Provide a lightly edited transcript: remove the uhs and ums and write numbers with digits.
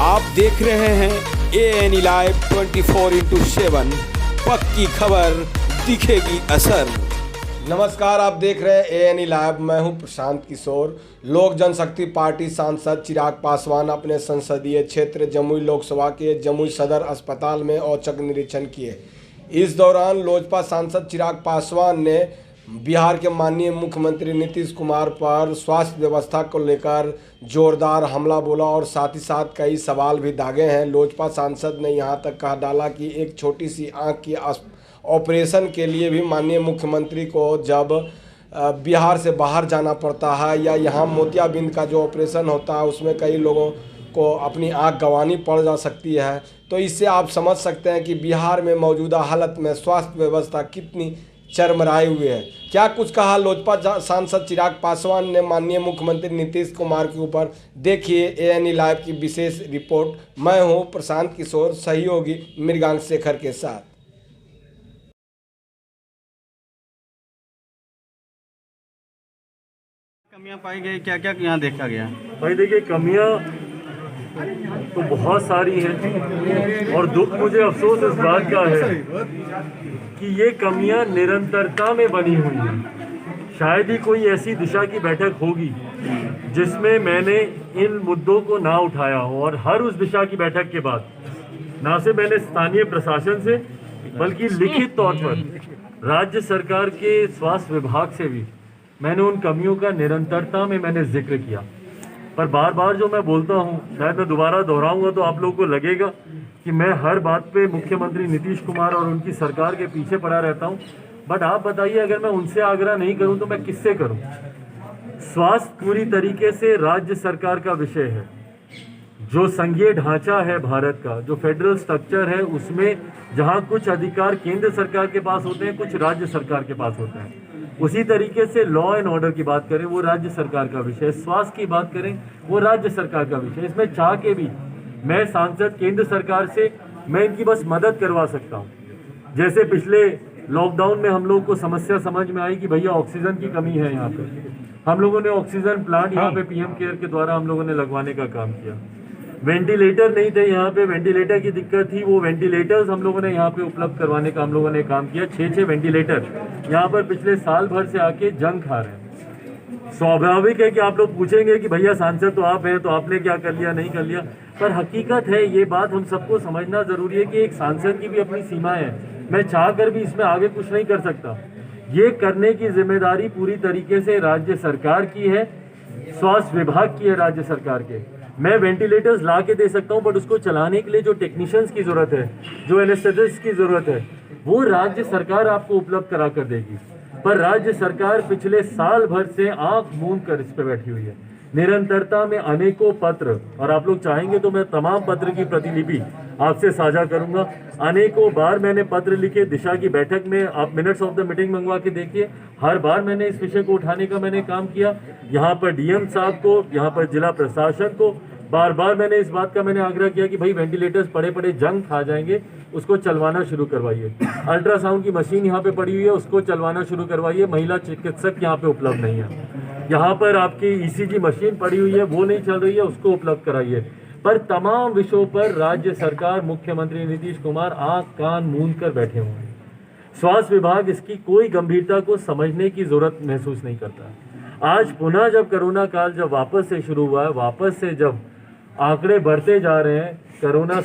आप देख रहे हैं एएनई लाइव 24/7 पक्की खबर दिखेगी असर। नमस्कार, आप देख रहे हैं एएनई लाइव। मैं हूं प्रशांत किशोर। लोक जनशक्ति पार्टी सांसद चिराग पासवान अपने संसदीय क्षेत्र जमुई लोकसभा के जमुई सदर अस्पताल में औचक निरीक्षण किए। इस दौरान लोजपा सांसद चिराग पासवान ने बिहार के माननीय मुख्यमंत्री नीतीश कुमार पर स्वास्थ्य व्यवस्था को लेकर जोरदार हमला बोला और साथ ही साथ कई सवाल भी दागे हैं। लोजपा सांसद ने यहां तक कह डाला कि एक छोटी सी आंख की ऑपरेशन के लिए भी माननीय मुख्यमंत्री को जब बिहार से बाहर जाना पड़ता है या यहाँ मोतियाबिंद का जो ऑपरेशन होता है उसमें कई लोगों को अपनी आंख गंवानी पड़ जा सकती है। तो इससे आप समझ सकते हैं कि बिहार में मौजूदा हालत में स्वास्थ्य व्यवस्था कितनी चरमराई हुई है। क्या कुछ कहा लोजपा सांसद चिराग पासवान ने माननीय मुख्यमंत्री नीतीश कुमार के ऊपर, देखिए एएनई लाइव की विशेष रिपोर्ट। मैं हूं प्रशांत किशोर, सहयोगी मृगांक शेखर के साथ। कमियां पाई गई, क्या क्या यहाँ देखा गया? भाई देखिए, कमियां तो बहुत सारी हैं और दुख मुझे अफसोस इस बात का है कि ये कमियां निरंतरता में बनी हुई हैं। शायद ही कोई ऐसी दिशा की बैठक होगी जिसमें मैंने इन मुद्दों को ना उठाया हो, और हर उस दिशा की बैठक के बाद ना सिर्फ मैंने स्थानीय प्रशासन से बल्कि लिखित तौर पर राज्य सरकार के स्वास्थ्य विभाग से भी मैंने उन कमियों का निरंतरता में मैंने जिक्र किया। पर बार बार जो मैं बोलता हूँ, शायद मैं दोबारा दोहराऊंगा तो आप लोगों को लगेगा कि मैं हर बात पे मुख्यमंत्री नीतीश कुमार और उनकी सरकार के पीछे पड़ा रहता हूँ। बट आप बताइए, अगर मैं उनसे आग्रह नहीं करूँ तो मैं किससे करूँ? स्वास्थ्य पूरी तरीके से राज्य सरकार का विषय है। जो संघीय ढांचा है भारत का, जो फेडरल स्ट्रक्चर है, उसमें जहाँ कुछ अधिकार केंद्र सरकार के पास होते हैं, कुछ राज्य सरकार के पास होते हैं, उसी तरीके से लॉ एंड ऑर्डर की बात करें वो राज्य सरकार का विषय है, स्वास्थ्य की बात करें वो राज्य सरकार का विषय है। इसमें चाह के भी मैं सांसद केंद्र सरकार से मैं इनकी बस मदद करवा सकता हूँ। जैसे पिछले लॉकडाउन में हम लोगों को समस्या समझ में आई कि भैया ऑक्सीजन की कमी है यहाँ पे, हम लोगों ने ऑक्सीजन प्लांट यहाँ पे पीएम केयर के द्वारा हम लोगों ने लगवाने का काम किया। वेंटिलेटर नहीं थे यहाँ पे, वेंटिलेटर की दिक्कत थी, वो वेंटिलेटर्स हम लोगों ने यहाँ पे उपलब्ध करवाने का हम लोगों ने काम किया। 6 वेंटिलेटर यहाँ पर पिछले साल भर से आके जंग खा रहे हैं। स्वाभाविक है कि आप लोग पूछेंगे कि भैया सांसद तो आप हैं, तो आपने क्या कर लिया, नहीं कर लिया। पर हकीकत है, ये बात हम सबको समझना जरूरी है कि एक सांसद की भी अपनी सीमाएं हैं। मैं चाह कर भी इसमें आगे कुछ नहीं कर सकता। ये करने की जिम्मेदारी पूरी तरीके से राज्य सरकार की है, स्वास्थ्य विभाग की है, राज्य सरकार के। मैं वेंटिलेटर्स ला के दे सकता हूं, बट उसको चलाने के लिए जो टेक्नीशियंस की जरूरत है, जो एनेस्थेसिस्ट की जरूरत है, वो राज्य सरकार आपको उपलब्ध करा कर देगी। पर राज्य सरकार पिछले साल भर से आंख मूंद कर इस पे बैठी हुई है। निरंतरता में अनेकों पत्र, और आप लोग चाहेंगे तो मैं तमाम पत्र की प्रतिलिपि आपसे साझा करूंगा। अनेकों बार मैंने पत्र लिखे, दिशा की बैठक में आप मिनट्स ऑफ द मीटिंग मंगवा के देखिए, हर बार मैंने इस विषय को उठाने का मैंने काम किया। यहाँ पर डीएम साहब को, यहाँ पर जिला प्रशासन को बार बार मैंने इस बात का मैंने आग्रह किया कि भाई वेंटिलेटर्स पड़े पड़े जंग खा जाएंगे, उसको चलवाना शुरू करवाइए। अल्ट्रासाउंड की मशीन यहाँ पे पड़ी हुई है, उसको चलवाना शुरू करवाइए। महिला चिकित्सक यहाँ पे उपलब्ध नहीं है। यहाँ पर आपकी ईसीजी मशीन पड़ी हुई है, वो नहीं चल रही है, उसको उपलब्ध कराइए। पर तमाम विषयों पर राज्य सरकार, मुख्यमंत्री नीतीश कुमार आंख कान मूंद कर बैठे हुए हैं। स्वास्थ्य विभाग इसकी कोई गंभीरता को समझने की जरूरत महसूस नहीं करता। आज पुनः जब कोरोना काल जब वापस से शुरू हुआ है, वापस से जब आंकड़े बढ़ते जा रहे हैं, कोरोना